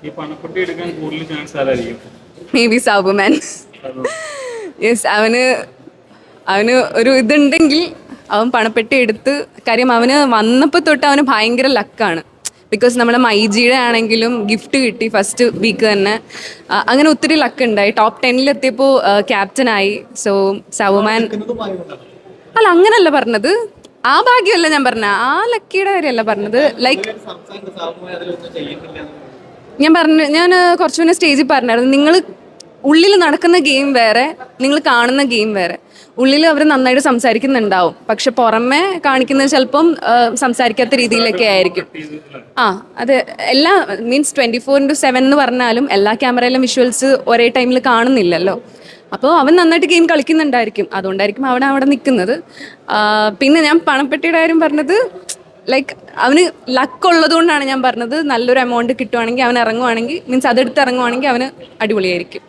ഈ പണപ്പെട്ടി എടുക്കാൻ കൂടുതൽ ചാൻസ് ആരായിരിക്കും? May be Sabumon. യെസ്, അവന് ഒരു ഇതുണ്ടെങ്കിൽ അവൻ പണപ്പെട്ടി എടുത്ത്, കാര്യം അവന് വന്നപ്പോൾ തൊട്ട് അവന് ഭയങ്കര ലക്കാണ്. ബിക്കോസ് നമ്മുടെ മൈജിയുടെ ആണെങ്കിലും ഗിഫ്റ്റ് കിട്ടി ഫസ്റ്റ് വീക്ക് തന്നെ. അങ്ങനെ ഒത്തിരി ലക്ക് ഉണ്ടായി. ടോപ്പ് 10 എത്തിയപ്പോൾ ക്യാപ്റ്റനായി. സോ സാബുമാൻ അല്ല, അങ്ങനല്ല പറഞ്ഞത്. ആ ഭാഗ്യമല്ല ഞാൻ പറഞ്ഞ, ആ ലക്കിയുടെ കാര്യമല്ല പറഞ്ഞത്. ലൈക്ക് ഞാൻ കുറച്ചു മുന്നേ സ്റ്റേജിൽ പറഞ്ഞായിരുന്നു, നിങ്ങൾ ഉള്ളിൽ നടക്കുന്ന ഗെയിം വേറെ, നിങ്ങൾ കാണുന്ന ഗെയിം വേറെ. ഉള്ളിൽ അവർ നന്നായിട്ട് സംസാരിക്കുന്നുണ്ടാവും, പക്ഷെ പുറമെ കാണിക്കുന്നത് ചിലപ്പം സംസാരിക്കാത്ത രീതിയിലൊക്കെ ആയിരിക്കും. അത് എല്ലാ മീൻസ് 24/7 എന്ന് പറഞ്ഞാലും എല്ലാ ക്യാമറയിലും വിഷ്വൽസ് ഒരേ ടൈമിൽ കാണുന്നില്ലല്ലോ. അപ്പോൾ അവൻ നന്നായിട്ട് ഗെയിം കളിക്കുന്നുണ്ടായിരിക്കും, അതുകൊണ്ടായിരിക്കും അവൻ അവിടെ നിൽക്കുന്നത്. പിന്നെ ഞാൻ പണപ്പെട്ടിയുടെ കാര്യം പറഞ്ഞത്, ലൈക്ക് അവന് ലക്ക് ഉള്ളത് കൊണ്ടാണ് ഞാൻ പറഞ്ഞത്. നല്ലൊരു എമൗണ്ട് കിട്ടുവാണെങ്കിൽ അവൻ ഇറങ്ങുവാണെങ്കിൽ, മീൻസ് അതെടുത്ത് ഇറങ്ങുവാണെങ്കിൽ അവന് അടിപൊളിയായിരിക്കും.